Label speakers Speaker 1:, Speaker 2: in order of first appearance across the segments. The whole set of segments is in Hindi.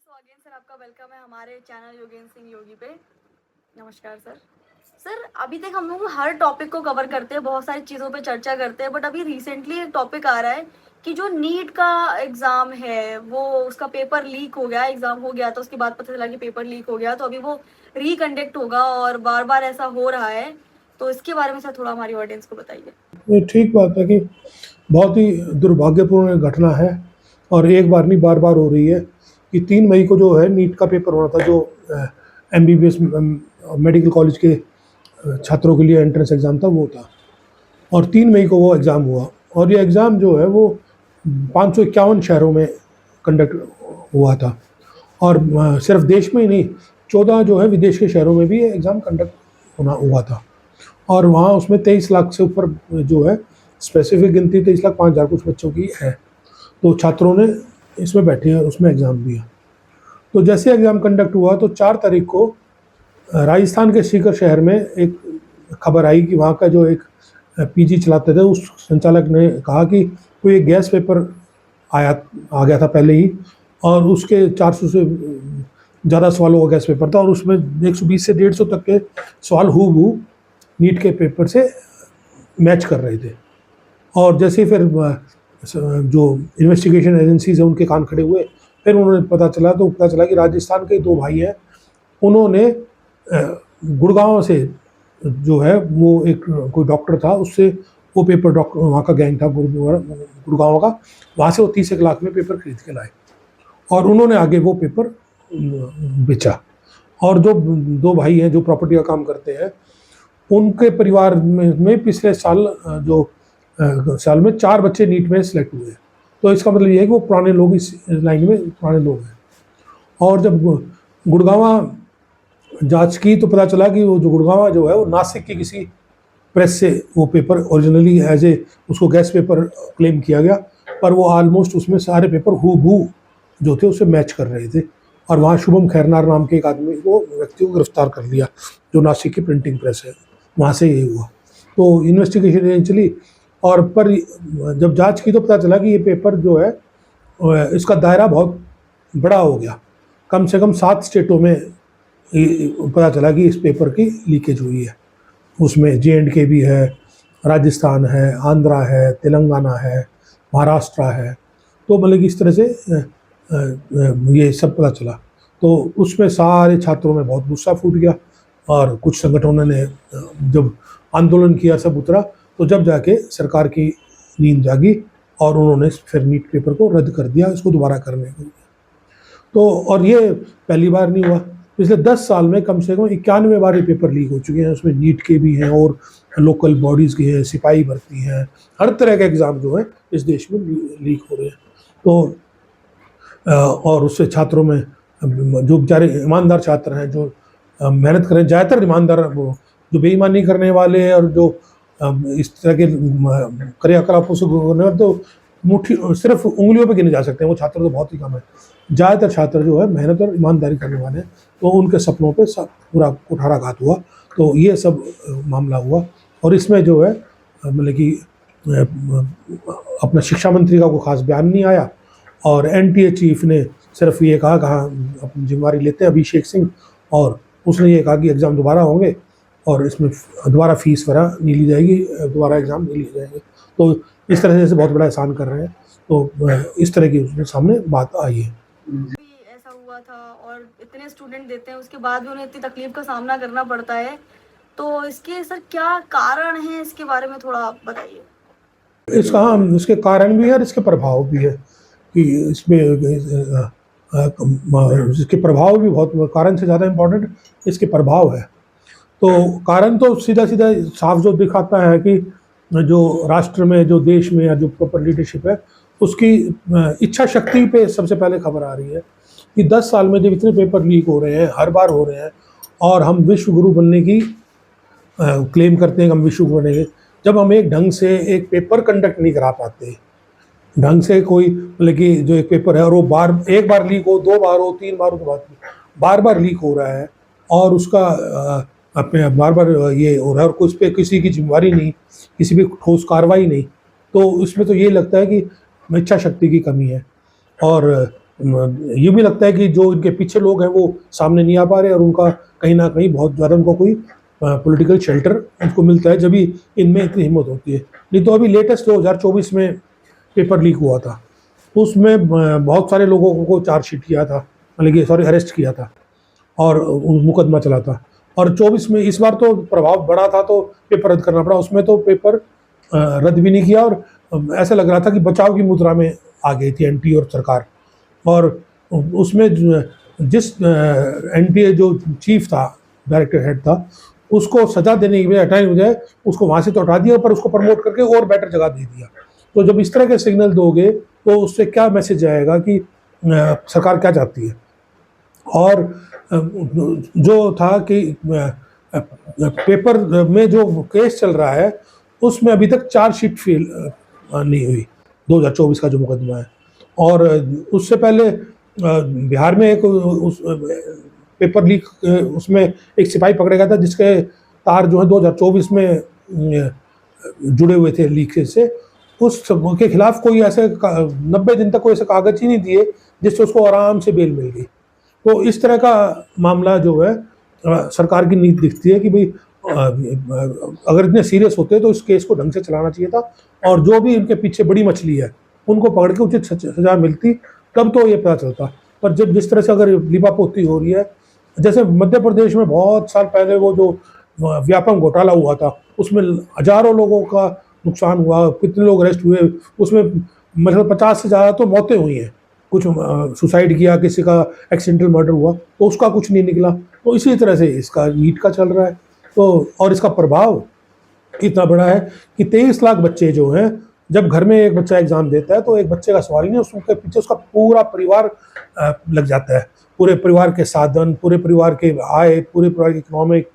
Speaker 1: अगेन सर आपका वेलकम है हमारे चैनल योगेंद्र सिंह योगी पे। नमस्कार सर। सर अभी तक हम लोग हर टॉपिक को कवर करते हैं, बहुत सारी चीज़ों पे चर्चा करते हैं, बट अभी रिसेंटली एक टॉपिक आ रहा है कि जो नीट का एग्ज़ाम है वो उसका पेपर लीक हो गया। एग्ज़ाम हो गया तो उसके बाद पता चला कि पेपर लीक हो गया, तो अभी वो रिकंडक्ट होगा और बार बार ऐसा हो रहा है। तो इसके बारे में सर थोड़ा हमारी ऑडियंस को बताइए।
Speaker 2: ये ठीक बात है कि बहुत ही दुर्भाग्यपूर्ण घटना है और एक बार नहीं बार बार हो रही है कि 3 मई को जो है नीट का पेपर होना था, जो MBBS मेडिकल कॉलेज के छात्रों के लिए एंट्रेंस एग्ज़ाम था वो था, और 3 मई को वो एग्ज़ाम हुआ। और ये एग्ज़ाम जो है वो 551 शहरों में कंडक्ट हुआ था, और सिर्फ देश में ही नहीं, 14 जो है विदेश के शहरों में भी ये एग्ज़ाम कंडक्ट होना हुआ था। और वहाँ उसमें 23 लाख से ऊपर जो है स्पेसिफिक गिनती 23,05,000 कुछ बच्चों की है। तो छात्रों ने इसमें बैठे हैं, उसमें एग्ज़ाम दिया। तो जैसे एग्ज़ाम कंडक्ट हुआ तो 4 तारीख को राजस्थान के सीकर शहर में एक खबर आई कि वहाँ का जो एक PG चलाते थे उस संचालक ने कहा कि कोई एक गैस पेपर आ गया था पहले ही, और उसके 400 से ज़्यादा सवालों का गैस पेपर था, और उसमें 120 से 150 तक के सवाल हूबहू नीट के पेपर से मैच कर रहे थे। और जैसे फिर जो इन्वेस्टिगेशन एजेंसीज हैं उनके कान खड़े हुए, फिर उन्होंने पता चला कि राजस्थान के 2 भाई हैं, उन्होंने गुड़गांव से जो है वो एक कोई डॉक्टर था, उससे वो पेपर, डॉक्टर वहाँ का गैंग था गुड़गांव का, वहाँ से वो 30 लाख में पेपर खरीद के लाए और उन्होंने आगे वो पेपर बेचा। और जो 2 भाई हैं जो प्रॉपर्टी का काम करते हैं, उनके परिवार में पिछले साल साल में 4 बच्चे नीट में सिलेक्ट हुए। तो इसका मतलब ये है कि वो पुराने लोग, इस लाइन में पुराने लोग हैं। और जब गुड़गांवा जांच की तो पता चला कि वो जो गुड़गांवा जो है वो नासिक की किसी प्रेस से वो पेपर ओरिजिनली एज ए उसको गैस पेपर क्लेम किया गया, पर वो ऑलमोस्ट उसमें सारे पेपर हूबहू जो थे उससे मैच कर रहे थे। और वहाँ शुभम खैरनार नाम के एक आदमी को, व्यक्ति को गिरफ्तार कर लिया, जो नासिक की प्रिंटिंग प्रेस है, वहाँ से ये हुआ। तो इन्वेस्टिगेशन चली, और पर जब जांच की तो पता चला कि ये पेपर जो है इसका दायरा बहुत बड़ा हो गया। कम से कम 7 स्टेटों में पता चला कि इस पेपर की लीकेज हुई है। उसमें J&K भी है, राजस्थान है, आंध्रा है, तेलंगाना है, महाराष्ट्र है। तो मतलब कि इस तरह से ये सब पता चला। तो उसमें सारे छात्रों में बहुत गुस्सा फूट गया, और कुछ संगठनों ने जब आंदोलन किया, सब उतरा, तो जब जाके सरकार की नींद जागी और उन्होंने फिर नीट पेपर को रद्द कर दिया, इसको दोबारा करने को। तो और ये पहली बार नहीं हुआ, पिछले 10 साल में कम से कम 91 बार ये पेपर लीक हो चुके हैं। उसमें नीट के भी हैं और लोकल बॉडीज़ के हैं, सिपाही भर्ती हैं, हर तरह के एग्ज़ाम जो है इस देश में लीक हो रहे हैं। तो और उससे छात्रों में जो बेचारे ईमानदार छात्र हैं, जो मेहनत करें, ज़्यादातर ईमानदार, वो जो बेईमानी करने वाले और जो इस तरह के क्रियाकलापों से गुजरने वाले, तो मुट्ठी सिर्फ उंगलियों पे गिने जा सकते हैं, वो छात्र तो बहुत ही कम है। ज़्यादातर छात्र जो है मेहनत और ईमानदारी करने वाले हैं, तो उनके सपनों पे सब पूरा कुठाराघात हुआ। तो ये सब मामला हुआ, और इसमें जो है मतलब कि अपना शिक्षा मंत्री का कोई खास बयान नहीं आया, और NTA चीफ ने सिर्फ ये कहा अपनी जिम्मेदारी लेते हैं अभिषेक सिंह, और उसने ये कहा कि एग्ज़ाम दोबारा होंगे और इसमें दोबारा फीस वगैरह नहीं ली जाएगी, दोबारा एग्ज़ाम नहीं लिए जाएंगे। तो इस तरह से बहुत बड़ा एहसान कर रहे हैं। तो इस तरह की उसके सामने बात आई है।
Speaker 1: ऐसा हुआ था और इतने स्टूडेंट देते हैं, उसके बाद भी उन्हें इतनी तकलीफ का सामना करना पड़ता है। तो इसके सर क्या कारण है, इसके बारे में थोड़ा आप बताइए।
Speaker 2: इसके कारण भी है और इसके प्रभाव भी है कि इसमें इसके प्रभाव भी बहुत, कारण से ज़्यादा इम्पोर्टेंट इसके प्रभाव है। तो कारण तो सीधा सीधा साफ जो दिखाता है कि जो राष्ट्र में, जो देश में, या जो प्रॉपर लीडरशिप है, उसकी इच्छा शक्ति पे सबसे पहले खबर आ रही है कि 10 साल में जब इतने पेपर लीक हो रहे हैं, हर बार हो रहे हैं, और हम विश्व गुरु बनने की क्लेम करते हैं कि हम विश्व गुरु बनेंगे, जब हम एक ढंग से एक पेपर कंडक्ट नहीं करा पाते, ढंग से कोई, मतलब कि जो एक पेपर है और वो एक बार लीक हो, 2 बार हो, 3 बार हो, तो बार बार लीक हो रहा है, और उसका अपने बार बार ये हो रहा है, और उस पर किसी की जिम्मेदारी नहीं, किसी भी ठोस कार्रवाई नहीं। तो उसमें तो ये लगता है कि इच्छा शक्ति की कमी है। और ये भी लगता है कि जो इनके पीछे लोग हैं वो सामने नहीं आ पा रहे और उनका कहीं ना कहीं बहुत ज़्यादा उनको कोई पॉलिटिकल शेल्टर उनको मिलता है, जब भी इनमें इतनी हिम्मत होती है। नहीं तो अभी लेटेस्ट 2024 में पेपर लीक हुआ था, उसमें बहुत सारे लोगों को चार्जशीट किया था, मतलब कि सॉरी अरेस्ट किया था और मुकदमा चला था। और 24 में इस बार तो प्रभाव बढ़ा था तो पेपर रद्द करना पड़ा, उसमें तो पेपर रद्द भी नहीं किया और ऐसा लग रहा था कि बचाव की मुद्रा में आ गई थी एनटीए और सरकार। और उसमें जिस एनटीए जो चीफ था, डायरेक्टर हेड था, उसको सजा देने की बजाय, हटाने की बजाय उसको वहाँ से तो हटा दिया पर उसको प्रमोट करके और बेटर जगह दे दिया। तो जब इस तरह के सिग्नल दोगे तो उससे क्या मैसेज आएगा कि सरकार क्या चाहती है। और जो था कि पेपर में जो केस चल रहा है उसमें अभी तक चार्जशीट फेल नहीं हुई, 2024 का जो मुकदमा है। और उससे पहले बिहार में एक उस पेपर लीक उसमें एक सिपाही पकड़ा गया था जिसके तार जो है 2024 में जुड़े हुए थे लीक से। उस के खिलाफ कोई ऐसे 90 दिन तक कोई ऐसे कागज ही नहीं दिए जिससे उसको आराम से बेल मिल गई। तो इस तरह का मामला जो है सरकार की नीति दिखती है कि भाई अगर इतने सीरियस होते तो इस केस को ढंग से चलाना चाहिए था और जो भी इनके पीछे बड़ी मछली है उनको पकड़ के उचित सजा मिलती, तब तो ये पता चलता। पर जब जिस तरह से अगर लीपापोती हो रही है, जैसे मध्य प्रदेश में बहुत साल पहले वो जो व्यापम घोटाला हुआ था उसमें हजारों लोगों का नुकसान हुआ, कितने लोग अरेस्ट हुए, उसमें मतलब 50 से ज़्यादा तो मौतें हुई हैं, कुछ सुसाइड किया, किसी का एक्सीडेंटल मर्डर हुआ तो उसका कुछ नहीं निकला। तो इसी तरह से इसका नीट का चल रहा है। तो और इसका प्रभाव इतना बड़ा है कि 23 लाख बच्चे जो हैं, जब घर में एक बच्चा एग्जाम देता है तो एक बच्चे का सवाल ही नहीं, उसके पीछे उसका पूरा परिवार लग जाता है, पूरे परिवार के साधन, पूरे परिवार के आय, पूरे परिवार की इकोनॉमिक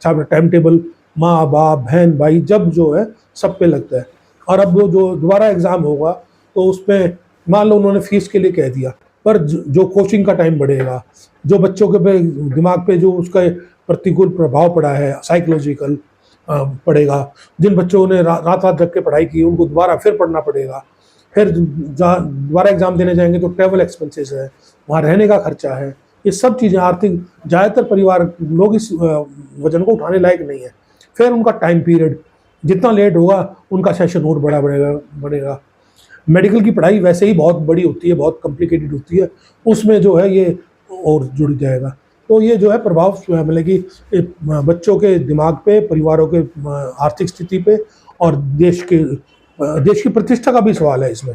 Speaker 2: टाइम टेबल, माँ बाप बहन भाई, जब जो है सब पे लगता है। और अब वो जो दोबारा एग्ज़ाम होगा तो उसमें मान लो उन्होंने फीस के लिए कह दिया, पर जो कोचिंग का टाइम बढ़ेगा, जो बच्चों के पे दिमाग पे जो उसका प्रतिकूल प्रभाव पड़ा है साइकोलॉजिकल पड़ेगा, जिन बच्चों ने रात रात जग के पढ़ाई की उनको दोबारा फिर पढ़ना पड़ेगा, फिर दोबारा एग्ज़ाम देने जाएंगे तो ट्रैवल एक्सपेंसेस है, वहाँ रहने का खर्चा है, ये सब चीज़ें आर्थिक, ज़्यादातर परिवार लोग इस वजन को उठाने लायक नहीं है। फिर उनका टाइम पीरियड जितना लेट होगा उनका सेशन और बड़ा बढ़ेगा। मेडिकल की पढ़ाई वैसे ही बहुत बड़ी होती है, बहुत कॉम्प्लिकेटेड होती है, उसमें जो है ये और जुड़ जाएगा। तो ये जो है प्रभाव मतलब कि बच्चों के दिमाग पे, परिवारों के आर्थिक स्थिति पे और देश की प्रतिष्ठा का भी सवाल है इसमें।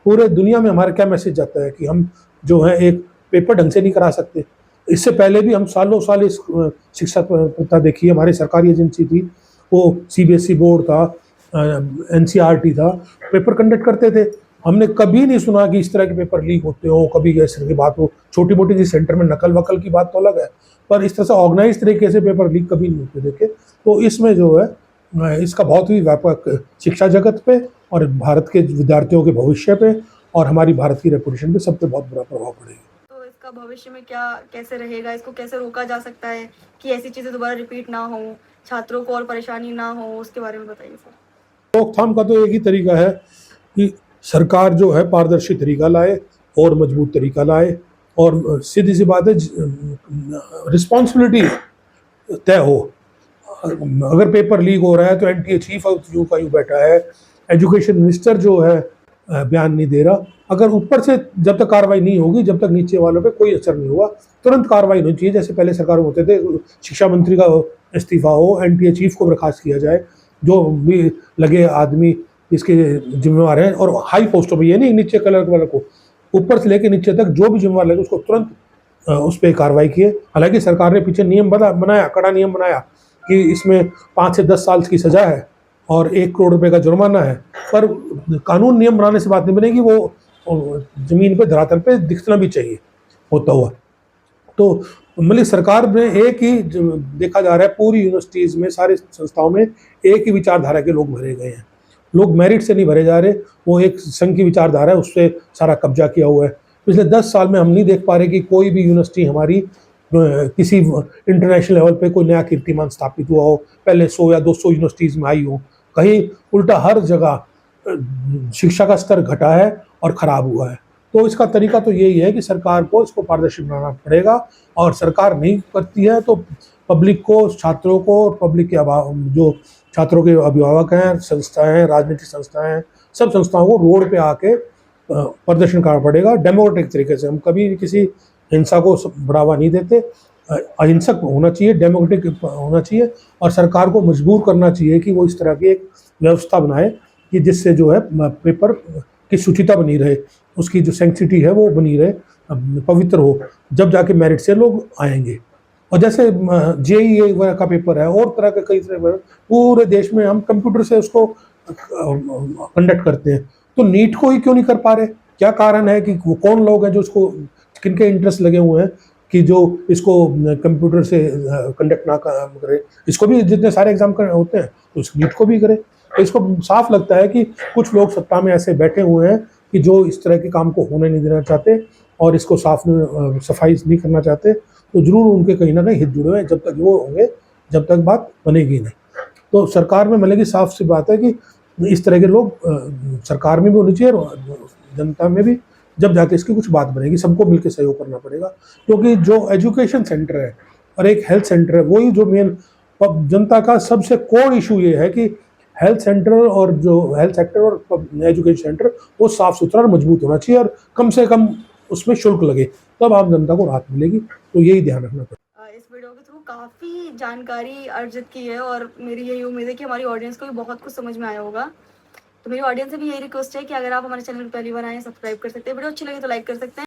Speaker 2: पूरे दुनिया में हमारा क्या मैसेज जाता है कि हम जो है एक पेपर ढंग से नहीं करा सकते। इससे पहले भी हम सालों साल इस शिक्षा प्रथा देखी, हमारी सरकारी एजेंसी थी, वो सीबीएसई बोर्ड था, एनसीईआरटी था, पेपर कंडक्ट करते थे। हमने कभी नहीं सुना कि इस तरह के पेपर लीक होते हो, कभी इस तरह की बात हो। छोटी मोटी जिस सेंटर में नकल वकल की बात तो अलग है, पर इस तरह से ऑर्गेनाइज तरीके से पेपर लीक कभी नहीं होते देखे। तो इसमें जो है इसका बहुत ही व्यापक शिक्षा जगत पे और भारत के विद्यार्थियों के भविष्य पे और हमारी भारत की रेपुटेशन पे सब पे बहुत बुरा प्रभाव पड़ेगा।
Speaker 1: तो इसका भविष्य में क्या कैसे रहेगा, इसको कैसे रोका जा सकता है कि ऐसी चीज़ें दोबारा रिपीट ना हो, छात्रों को और परेशानी ना हो, उसके बारे में बताइए सर।
Speaker 2: रोकथाम का तो एक ही तरीका है कि सरकार जो है पारदर्शी तरीका लाए और मजबूत तरीका लाए और सीधी सी बात है रिस्पॉन्सिबिलिटी तय हो। अगर पेपर लीक हो रहा है तो एनटीए चीफ ऑफ यू का यू बैठा है, एजुकेशन मिनिस्टर जो है बयान नहीं दे रहा। अगर ऊपर से जब तक कार्रवाई नहीं होगी, जब तक नीचे वालों पे कोई असर नहीं हुआ, तुरंत कार्रवाई होनी चाहिए। जैसे पहले सरकार होते थे, शिक्षा मंत्री का इस्तीफा हो, एनटीए चीफ को बर्खास्त किया जाए, जो भी लगे आदमी इसके जिम्मेवार हैं, और हाई पोस्टों पर, ये नहीं नीचे कलर वाले को, ऊपर से लेकर नीचे तक जो भी जिम्मेवार लगे उसको तुरंत उस पर कार्रवाई किए। हालांकि सरकार ने पीछे नियम बनाया, कड़ा नियम बनाया कि इसमें 5 से 10 साल की सज़ा है और 1 करोड़ रुपए का जुर्माना है, पर कानून नियम बनाने से बात नहीं बनेगी, वो ज़मीन पे धरातल पे दिखना भी चाहिए होता हुआ। तो मतलब सरकार में एक ही देखा जा रहा है, पूरी यूनिवर्सिटीज़ में, सारी संस्थाओं में एक ही विचारधारा के लोग भरे गए हैं। लोग मेरिट से नहीं भरे जा रहे, वो एक संघ की विचारधारा है, उससे सारा कब्जा किया हुआ है। पिछले 10 साल में हम नहीं देख पा रहे कि कोई भी यूनिवर्सिटी हमारी किसी इंटरनेशनल लेवल पे कोई नया कीर्तिमान स्थापित हुआ हो, पहले 100 या 200 यूनिवर्सिटीज़ में आई हो। कहीं उल्टा हर जगह शिक्षा का स्तर घटा है और ख़राब हुआ है। तो इसका तरीका तो यही है कि सरकार को इसको पारदर्शी बनाना पड़ेगा, और सरकार नहीं करती है तो पब्लिक को, छात्रों को, और पब्लिक के जो छात्रों के अभिभावक हैं, संस्थाएं हैं, राजनीतिक संस्थाएं हैं, सब संस्थाओं को रोड पे आके प्रदर्शन करना पड़ेगा डेमोक्रेटिक तरीके से। हम कभी किसी हिंसा को बढ़ावा नहीं देते, अहिंसक होना चाहिए, डेमोक्रेटिक होना चाहिए, और सरकार को मजबूर करना चाहिए कि वो इस तरह की एक व्यवस्था बनाए कि जिससे जो है पेपर की शुचिता बनी रहे, उसकी जो सेंसिटी है वो बनी रहे, पवित्र हो, जब जाके मेरिट से लोग आएंगे। और जैसे जेईई का पेपर है और तरह के कई तरह पूरे देश में हम कंप्यूटर से उसको कंडक्ट करते हैं, तो नीट को ही क्यों नहीं कर पा रहे? क्या कारण है कि वो कौन लोग हैं जो इसको, किनके इंटरेस्ट लगे हुए हैं कि जो इसको कंप्यूटर से कंडक्ट ना करे? इसको भी जितने सारे एग्जाम होते हैं तो इस नीट को भी करे। तो इसको साफ लगता है कि कुछ लोग सत्ता में ऐसे बैठे हुए हैं कि जो इस तरह के काम को होने नहीं देना चाहते और इसको सफाई नहीं करना चाहते। तो जरूर उनके कहीं ना कहीं हित जुड़े हुए हैं, जब तक वो होंगे जब तक बात बनेगी नहीं। तो सरकार में मतलब कि साफ सी बात है कि इस तरह के लोग सरकार में भी होनी चाहिए और जनता में भी, जब जाके इसकी कुछ बात बनेगी। सबको मिलकर सहयोग करना पड़ेगा, क्योंकि जो एजुकेशन सेंटर है और एक हेल्थ सेंटर है, वही जो मेन जनता का सबसे कोर इशू ये है कि हेल्थ सेंटर और जो हेल्थ सेक्टर और एजुकेशन सेंटर वो साफ सुथरा और मजबूत होना चाहिए, और कम से कम उसमें शुल्क लगे, तब आप जनता को राहत मिलेगी। तो यही ध्यान रखना पड़ेगा।
Speaker 1: इस वीडियो के थ्रू काफ़ी जानकारी अर्जित की है, और मेरी यही उम्मीद है कि हमारी ऑडियंस को भी बहुत कुछ समझ में आया होगा। तो मेरी ऑडियंस से भी यही रिक्वेस्ट है कि अगर आप हमारे चैनल पर पहली बार आए, सब्सक्राइब कर सकते हैं, वीडियो अच्छी लगी तो लाइक कर सकते हैं।